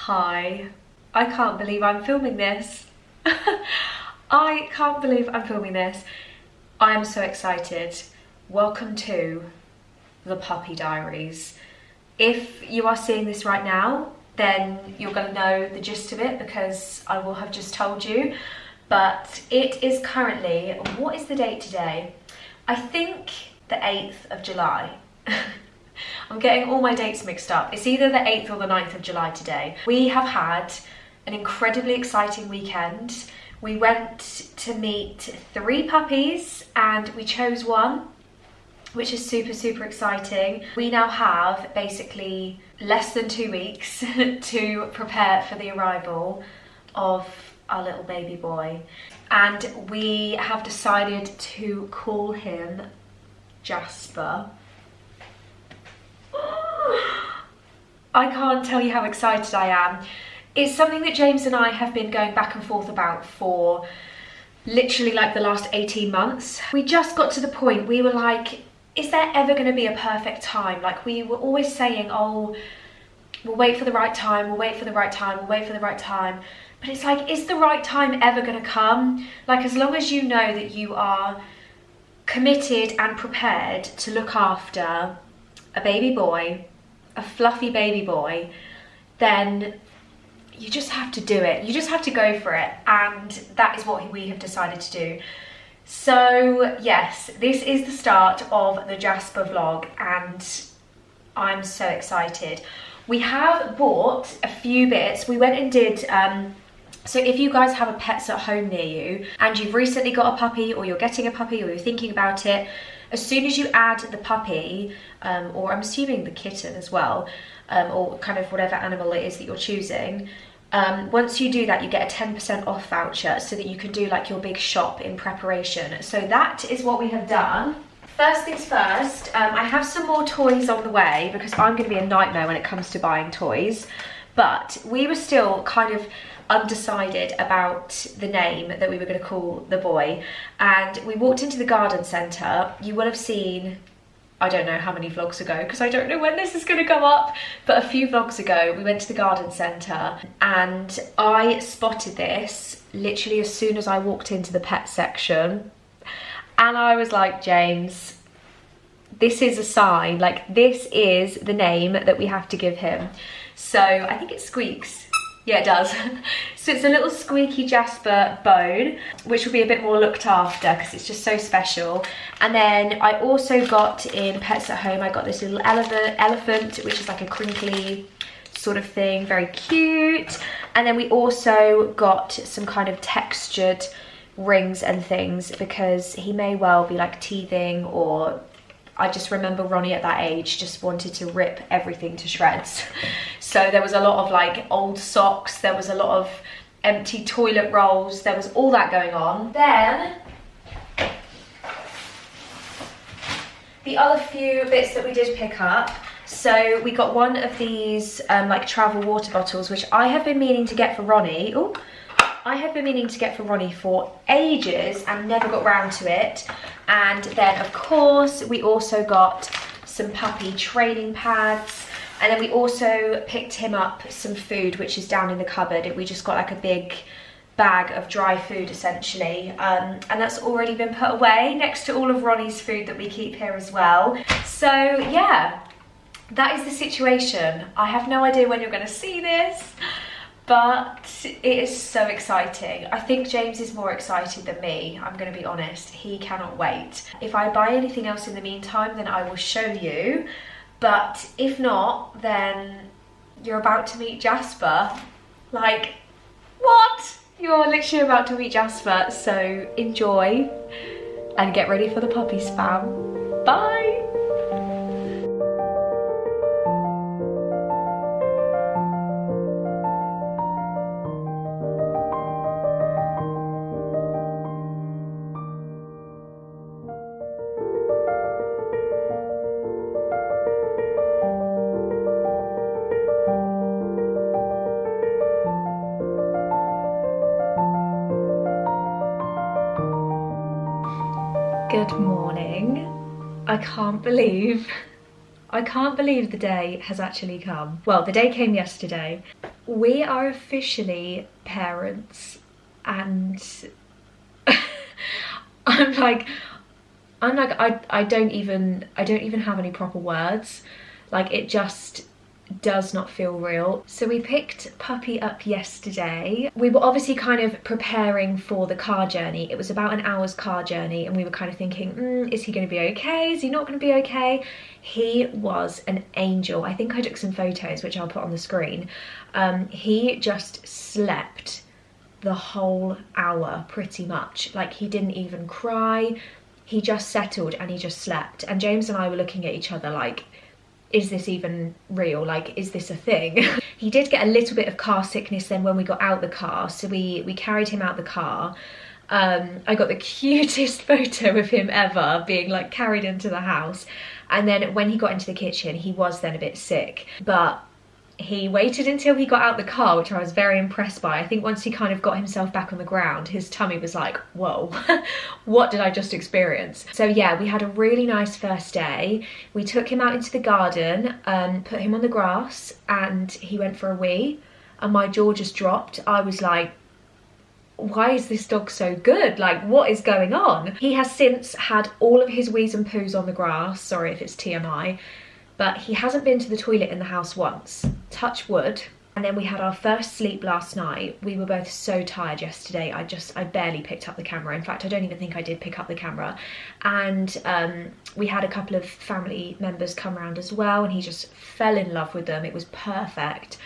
Hi, I can't believe I'm filming this. I can't believe I'm filming this. I am so excited. Welcome to the Puppy Diaries. If you are seeing this right now, then you're going to know the gist of it because I will have just told you. But it is currently, what is the date today? I think the 8th of July. I'm getting all my dates mixed up. It's either the 8th or the 9th of July today. We have had an incredibly exciting weekend. We went to meet 3 puppies and we chose one, which is super exciting. We now have basically less than 2 weeks to prepare for the arrival of our little baby boy. And we have decided to call him Jasper. I can't tell you how excited I am. It's something that James and I have been going back and forth about for literally like the last 18 months. We just got to the point, we were like, is there ever going to be a perfect time? Like we were always saying, oh, we'll wait for the right time, we'll wait for the right time, we'll wait for the right time. But it's like, is the right time ever going to come? Like as long as you know that you are committed and prepared to look after a baby boy, a fluffy baby boy, then you just have to do it. You just have to go for it. And that is what we have decided to do. So yes, this is the start of the Jasper vlog and I'm so excited. We have bought a few bits. We went and did, so if you guys have a pets at home near you and you've recently got a puppy or you're getting a puppy or you're thinking about it, as soon as you add the puppy, or I'm assuming the kitten as well, or kind of whatever animal it is that you're choosing, once you do that you get a 10% off voucher so that you can do like your big shop in preparation. So that is what we have done. First things first, I have some more toys on the way because I'm going to be a nightmare when it comes to buying toys. But we were still kind of undecided about the name that we were going to call the boy, and we walked into the garden centre. You will have seen, I don't know how many vlogs ago because I don't know when this is going to come up, but a few vlogs ago we went to the garden centre and I spotted this literally as soon as I walked into the pet section, and I was like, James, this is a sign, like this is the name that we have to give him. So I think it squeaks. Yeah, it does. So it's a little squeaky Jasper bone, which will be a bit more looked after because it's just so special. And then I also got in Pets at Home, I got this little elephant, which is like a crinkly sort of thing, very cute. And then we also got some kind of textured rings and things because he may well be like teething, or I just remember Ronnie at that age just wanted to rip everything to shreds. So there was a lot of like old socks, there was a lot of empty toilet rolls, there was all that going on. Then the other few bits that we did pick up, so we got one of these like travel water bottles, which I have been meaning to get for Ronnie. Ooh. I have been meaning to get for Ronnie for ages and never got round to it. And then of course we also got some puppy training pads, and then we also picked him up some food which is down in the cupboard. We just got like a big bag of dry food essentially, and that's already been put away next to all of Ronnie's food that we keep here as well. So yeah, that is the situation. I have no idea when you're going to see this, but it is so exciting. I think James is more excited than me, I'm going to be honest. He cannot wait. If I buy anything else in the meantime, then I will show you. But if not, then you're about to meet Jasper. Like, what? You're literally about to meet Jasper. So enjoy and get ready for the puppies, fam. Bye! Good morning. I can't believe the day has actually come. Well, the day came yesterday. we are officially parents, and I'm like, I don't even have any proper words. Like, it just does not feel real. So we picked Puppy up yesterday. We were obviously kind of preparing for the car journey. It was about an hour's car journey, and we were kind of thinking, is he going to be okay? Is he not going to be okay? He was an angel. I think I took some photos, which I'll put on the screen. He just slept the whole hour pretty much. Like, he didn't even cry. He just settled and he just slept. And James and I were looking at each other like, is this even real? Like, is this a thing? He did get a little bit of car sickness then when we got out the car, so we carried him out the car. I got the cutest photo of him ever being like carried into the house, and then when he got into the kitchen he was then a bit sick, but he waited until he got out the car, which I was very impressed by. I think once he kind of got himself back on the ground, his tummy was like, whoa, what did I just experience? So yeah, we had a really nice first day. We took him out into the garden, put him on the grass, and he went for a wee, and my jaw just dropped. I was like, why is this dog so good? Like, what is going on? He has since had all of his wees and poos on the grass. Sorry if it's TMI. But he hasn't been to the toilet in the house once, touch wood. And then we had our first sleep last night. We were both so tired yesterday. I barely picked up the camera. In fact, I don't even think I did pick up the camera. And we had a couple of family members come around as well, and he just fell in love with them. It was perfect.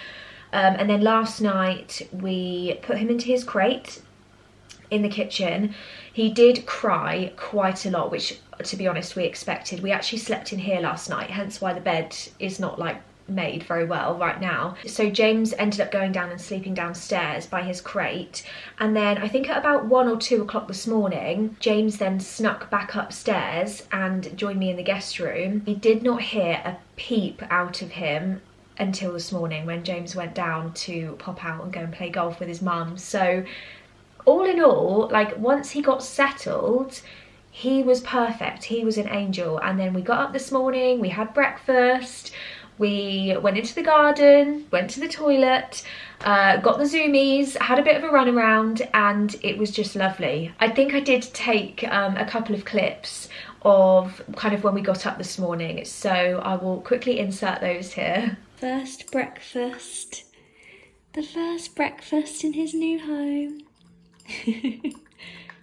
And then last night we put him into his crate in the kitchen. He did cry quite a lot, which, to be honest, we expected. We actually slept in here last night, hence why the bed is not like made very well right now. So James ended up going down and sleeping downstairs by his crate, and then I think at about 1 or 2 o'clock this morning, James then snuck back upstairs and joined me in the guest room. We did not hear a peep out of him until this morning when James went down to pop out and go and play golf with his mum. So all in all, like, once he got settled, he was perfect. He was an angel. And then we got up this morning, we had breakfast, we went into the garden, went to the toilet, got the zoomies, had a bit of a run around, and it was just lovely. I think I did take a couple of clips of kind of when we got up this morning, so I will quickly insert those here. First breakfast. The first breakfast in his new home.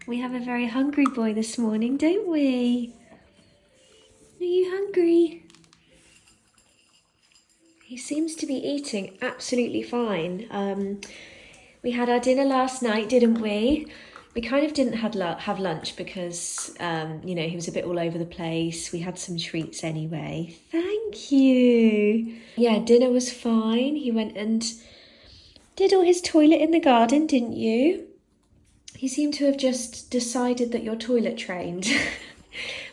We have a very hungry boy this morning, don't we? Are you hungry? He seems to be eating absolutely fine. We had our dinner last night, didn't we? We kind of didn't have lunch because, you know, he was a bit all over the place. We had some treats anyway. Thank you. Yeah, dinner was fine. He went and did all his toilet in the garden, didn't you? He seemed to have just decided that you're toilet trained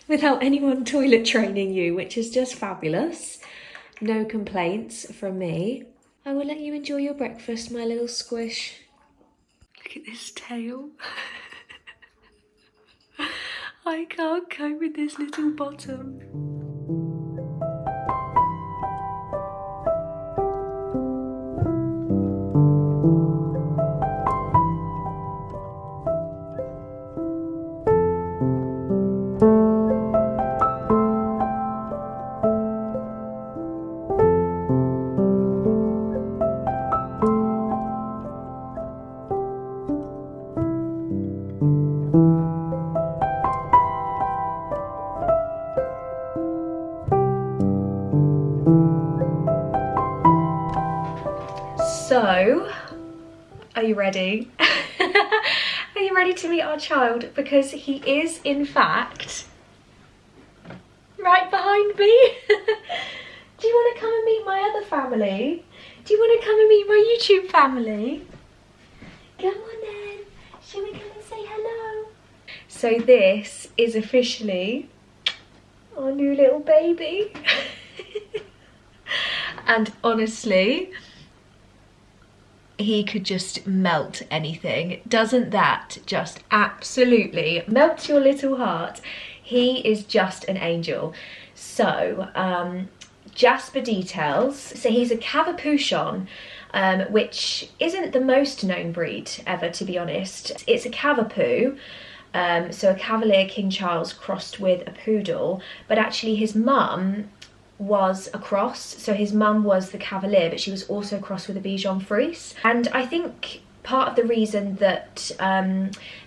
without anyone toilet training you, which is just fabulous. No complaints from me. I will let you enjoy your breakfast, my little squish. Look at this tail. I can't cope with this little bottom. So, are you ready? Are you ready to meet our child? Because he is, in fact, right behind me. Do you want to come and meet my other family? Do you want to come and meet my YouTube family? Come on then. Shall we come and say hello? So this is officially our new little baby. And honestly, he could just melt anything. Doesn't that just absolutely melt your little heart? He is just an angel. So, Jasper details. So he's a Cavapoo. which isn't the most known breed ever, to be honest. It's a Cavapoo. So a Cavalier King Charles crossed with a poodle, but actually his mum was a cross. So his mum was the Cavalier, but she was also crossed with a Bichon Frise. And I think part of the reason that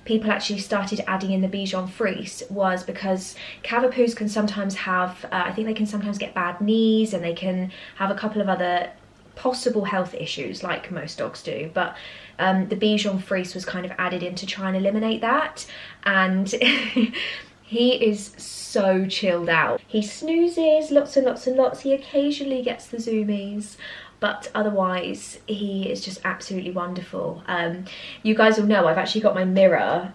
people actually started adding in the Bichon Frise was because Cavapoos can sometimes have, I think they can sometimes get bad knees, and they can have a couple of other possible health issues like most dogs do, but the Bichon Frise was kind of added in to try and eliminate that. And he is so chilled out. He snoozes lots and lots and lots. He occasionally gets the zoomies, but otherwise he is just absolutely wonderful. You guys will know I've actually got my mirror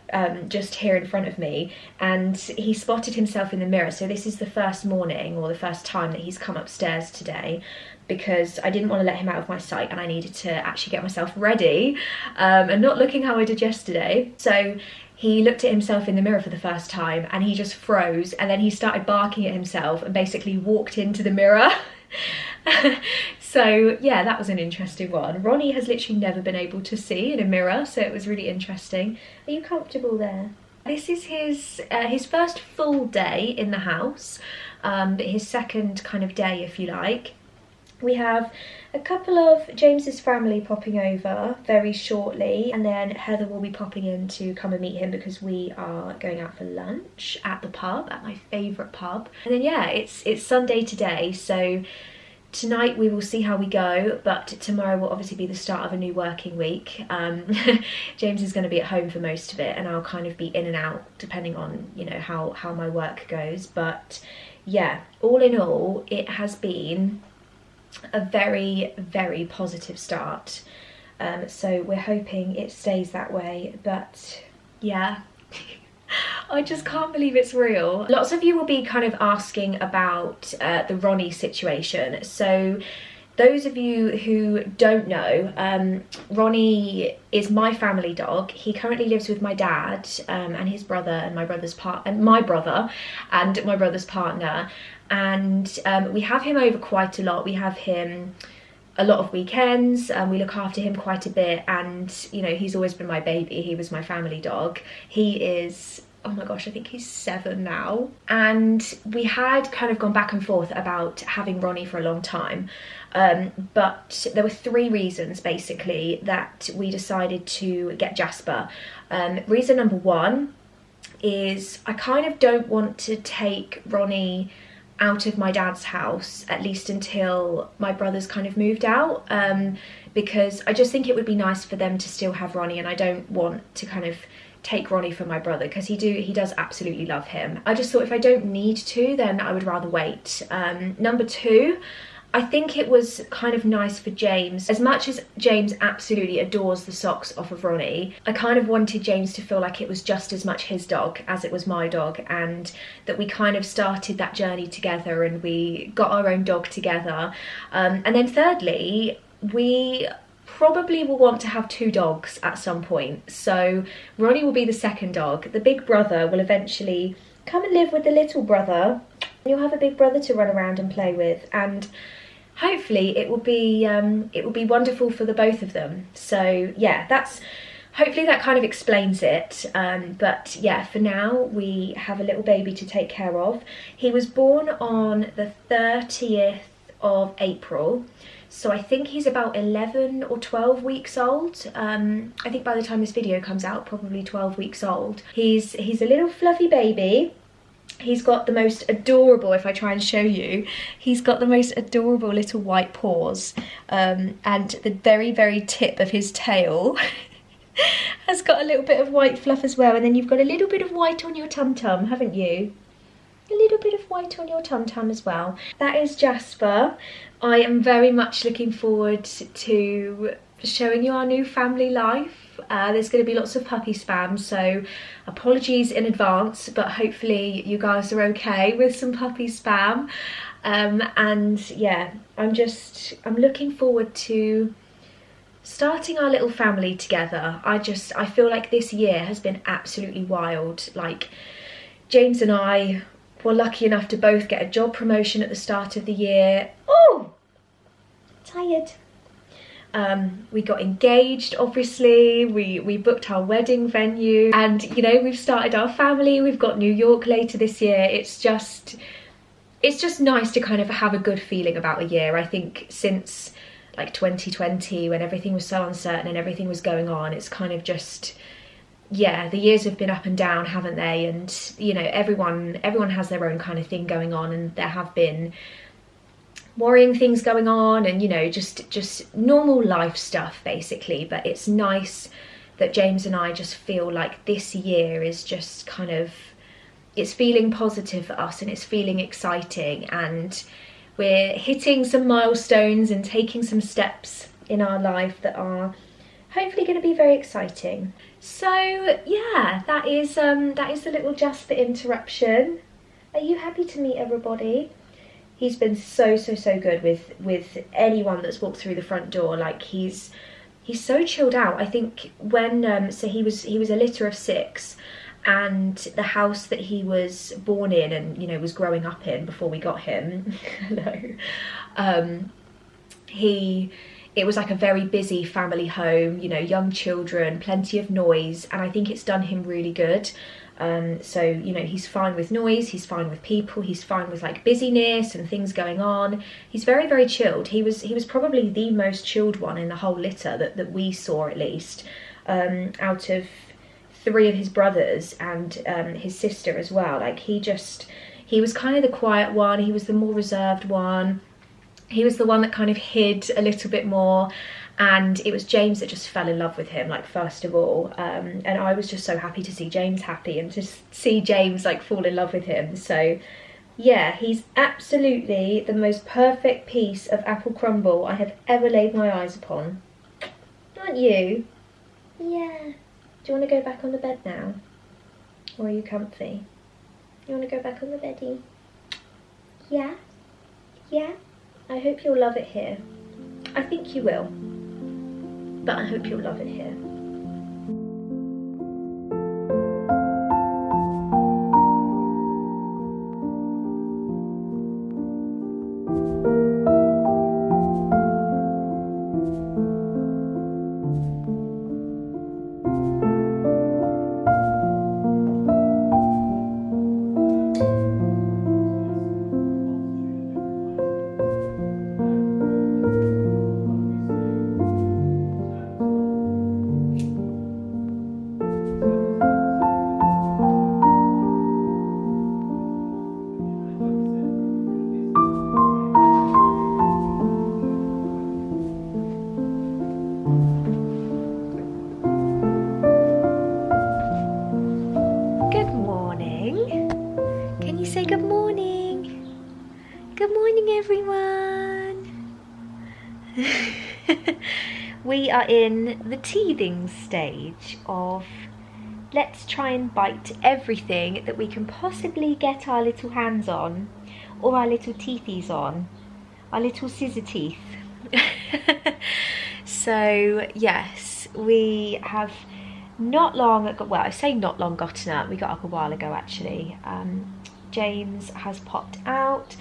just here in front of me, and he spotted himself in the mirror. So this is the first morning, or the first time, that he's come upstairs today, because I didn't want to let him out of my sight and I needed to actually get myself ready and not looking how I did yesterday. So he looked at himself in the mirror for the first time and he just froze, and then he started barking at himself and basically walked into the mirror. So yeah, that was an interesting one. Ronnie has literally never been able to see in a mirror, so it was really interesting. Are you comfortable there? This is his first full day in the house, but his second kind of day, if you like. We have a couple of James's family popping over very shortly, and then Heather will be popping in to come and meet him because we are going out for lunch at the pub, at my favourite pub. And then yeah, it's Sunday today, so tonight we will see how we go, but tomorrow will obviously be the start of a new working week. James is going to be at home for most of it, and I'll kind of be in and out depending on, you know, how my work goes. But yeah, all in all, it has been a very, very positive start. So we're hoping it stays that way, but yeah. I just can't believe it's real. Lots of you will be kind of asking about the Ronnie situation. So those of you who don't know, Ronnie is my family dog. He currently lives with my dad and his brother and my brother's partner. And we have him over quite a lot. We have him a lot of weekends, and we look after him quite a bit, and you know, he's always been my baby. He was my family dog. He is, oh my gosh, I think he's 7 now, and we had kind of gone back and forth about having Ronnie for a long time, but there were 3 reasons basically that we decided to get Jasper. Reason number 1 is I kind of don't want to take Ronnie out of my dad's house, at least until my brothers kind of moved out, because I just think it would be nice for them to still have Ronnie, and I don't want to kind of take Ronnie from my brother, because he does absolutely love him. I just thought if I don't need to, then I would rather wait. Number 2, I think it was kind of nice for James. As much as James absolutely adores the socks off of Ronnie, I kind of wanted James to feel like it was just as much his dog as it was my dog, and that we kind of started that journey together and we got our own dog together. And then thirdly, we probably will want to have 2 dogs at some point. So Ronnie will be the second dog. The big brother will eventually come and live with the little brother. You'll have a big brother to run around and play with, and hopefully it will be wonderful for the both of them. So yeah, hopefully that kind of explains it. But yeah, for now we have a little baby to take care of. He was born on the 30th of April, so I think he's about 11 or 12 weeks old. I think by the time this video comes out, probably 12 weeks old. He's a little fluffy baby. He's got the most adorable, if I try and show you, he's got the most adorable little white paws, and the very, very tip of his tail has got a little bit of white fluff as well, and then you've got a little bit of white on your tum-tum, haven't you? A little bit of white on your tum-tum as well. That is Jasper. I am very much looking forward to showing you our new family life. There's going to be lots of puppy spam, so apologies in advance, but hopefully you guys are okay with some puppy spam. And yeah, I'm looking forward to starting our little family together. I feel like this year has been absolutely wild. Like, James and I were lucky enough to both get a job promotion at the start of the year. Oh, tired. We got engaged, obviously. We booked our wedding venue, and you know, we've started our family. We've got New York later this year. It's just nice to kind of have a good feeling about a year. I think since like 2020, when everything was so uncertain and everything was going on, it's kind of just, yeah, the years have been up and down, haven't they? And you know, everyone has their own kind of thing going on, and there have been worrying things going on, and you know, just normal life stuff basically. But it's nice that James and I just feel like this year is just kind of, it's feeling positive for us, and it's feeling exciting, and we're hitting some milestones and taking some steps in our life that are hopefully going to be very exciting. So yeah, that is the little Jasper interruption. Are you happy to meet everybody? He's been so good with anyone that's walked through the front door. Like he's so chilled out. I think when so he was a litter of 6, and the house that he was born in and, you know, was growing up in before we got him, it was like a very busy family home, you know, young children, plenty of noise, and I think it's done him really good. So, you know, he's fine with noise, he's fine with people, he's fine with like busyness and things going on. He's very chilled. He was probably the most chilled one in the whole litter that we saw, at least, out of 3 of his brothers and his sister as well. Like he was kind of the quiet one, he was the more reserved one, he was the one that kind of hid a little bit more, and it was James that just fell in love with him, like, first of all, and I was just so happy to see James happy and to see James like fall in love with him. So yeah, he's absolutely the most perfect piece of apple crumble I have ever laid my eyes upon. Aren't you? Yeah. Do you want to go back on the bed now? Or are you comfy? You want to go back on the beddie? Yeah? Yeah? I hope you'll love it here. I think you will. But I hope you'll love it here. Say good morning. Good morning, everyone. We are in the teething stage of let's try and bite everything that we can possibly get our little hands on, or our little teethies on, our little scissor teeth. So yes, we have not long, well, I say not long gotten up, we got up a while ago actually. James has popped out.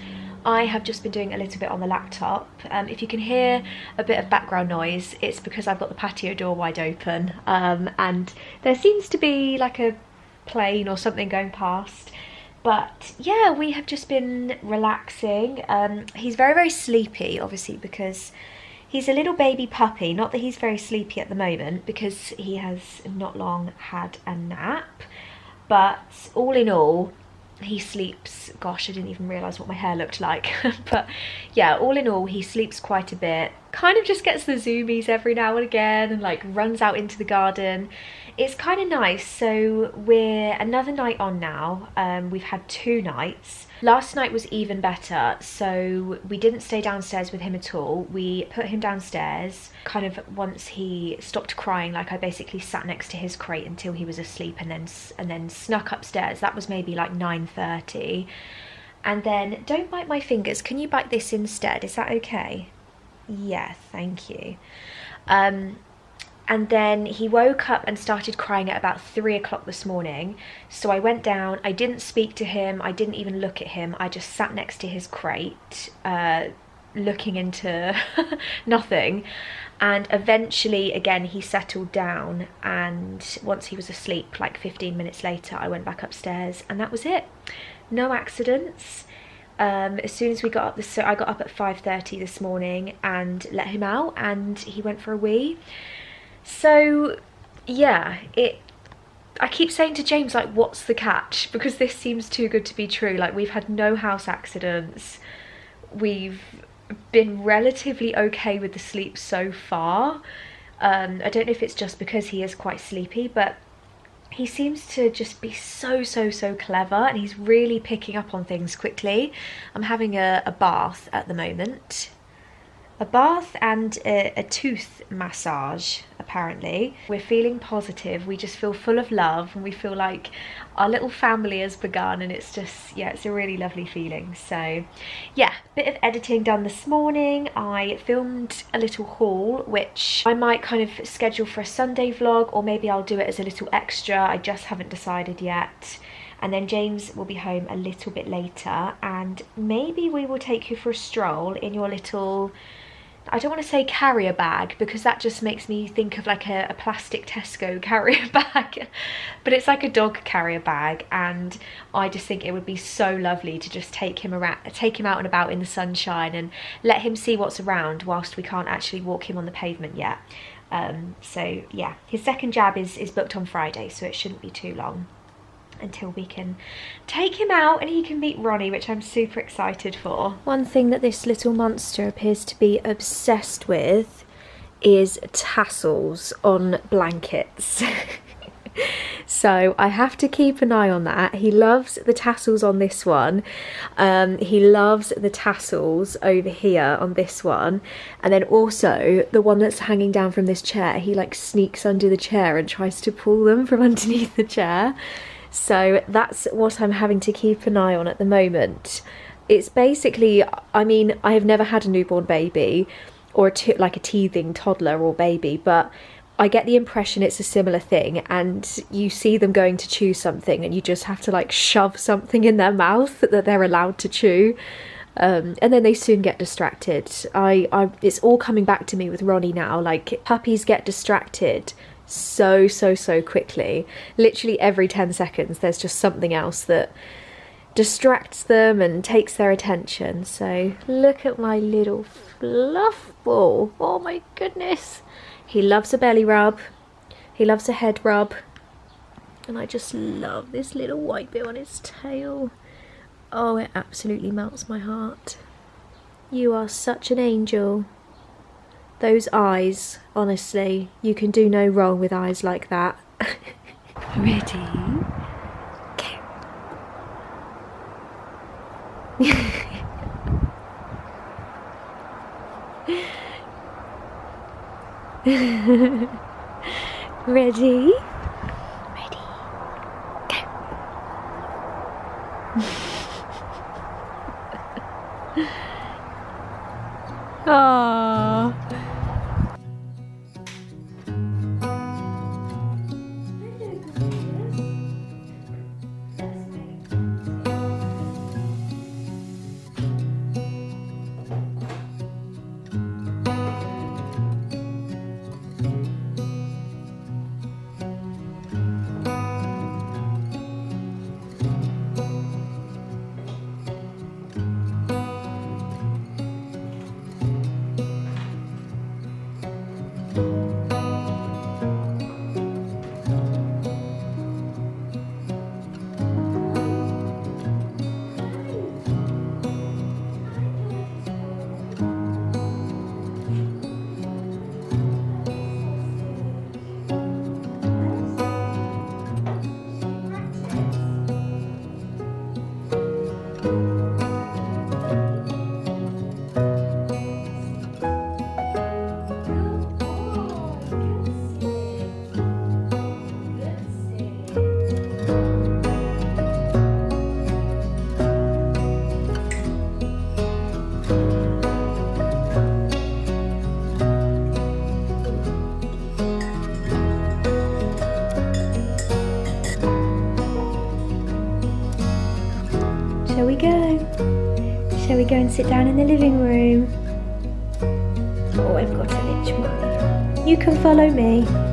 I have just been doing a little bit on the laptop. If you can hear a bit of background noise, it's because I've got the patio door wide open, and there seems to be like a plane or something going past. But yeah, we have just been relaxing. He's very sleepy, obviously, because he's a little baby puppy. Not that he's very sleepy at the moment, because he has not long had a nap. But all in all, he sleeps, gosh, I didn't even realise what my hair looked like. But yeah, all in all, he sleeps quite a bit. Kind of just gets the zoomies every now and again, and like runs out into the garden. It's kind of nice. So we're another night on now. We've had 2 nights. Last night was even better, so we didn't stay downstairs with him at all. We put him downstairs, kind of once he stopped crying, like I basically sat next to his crate until he was asleep, and then snuck upstairs. That was maybe like 9:30. And then, don't bite my fingers, can you bite this instead? Is that okay? Yeah, thank you. And then he woke up and started crying at about 3 o'clock this morning. So I went down, I didn't speak to him, I didn't even look at him, I just sat next to his crate, looking into nothing. And eventually, again, he settled down, and once he was asleep, like 15 minutes later, I went back upstairs, and that was it. No accidents. As soon as we got up, I got up at 5:30 this morning and let him out, and he went for a wee. So yeah, I keep saying to James, like, what's the catch? Because this seems too good to be true. Like, we've had no house accidents. We've been relatively okay with the sleep so far. I don't know if it's just because he is quite sleepy, but he seems to just be so clever, and he's really picking up on things quickly. I'm having a bath at the moment. A bath and a tooth massage, apparently. We're feeling positive, we just feel full of love, and we feel like our little family has begun, and it's just, yeah, it's a really lovely feeling. So yeah, bit of editing done this morning. I filmed a little haul, which I might kind of schedule for a Sunday vlog, or maybe I'll do it as a little extra. I just haven't decided yet. And then James will be home a little bit later, and maybe we will take you for a stroll in your little, I don't want to say carrier bag, because that just makes me think of like a plastic Tesco carrier bag, but it's like a dog carrier bag, and I just think it would be so lovely to just take him around, take him out and about in the sunshine, and let him see what's around whilst we can't actually walk him on the pavement yet. So yeah, his second jab is booked on Friday, so it shouldn't be too long until we can take him out and he can meet Ronnie, which I'm super excited for. One thing that this little monster appears to be obsessed with is tassels on blankets. So I have to keep an eye on that. He loves the tassels on this one. He loves the tassels over here on this one. And then also the one that's hanging down from this chair, he like sneaks under the chair and tries to pull them from underneath the chair. So that's what I'm having to keep an eye on at the moment. It's basically, I mean, I have never had a newborn baby or like a teething toddler or baby, but I get the impression it's a similar thing, and you see them going to chew something and you just have to like shove something in their mouth that they're allowed to chew. And then they soon get distracted. It's all coming back to me with Ronnie now. Like, puppies get distracted so quickly. Literally every 10 seconds there's just something else that distracts them and takes their attention. So look at my little fluff ball. Oh my goodness, he loves a belly rub, he loves a head rub, and I just love this little white bit on his tail. Oh, it absolutely melts my heart. You are such an angel. Those eyes, honestly, you can do no wrong with eyes like that. Ready? Okay. Ready? Ready? Go. Aww. Shall we go and sit down in the living room? I've got an itch, Mummy. You can follow me.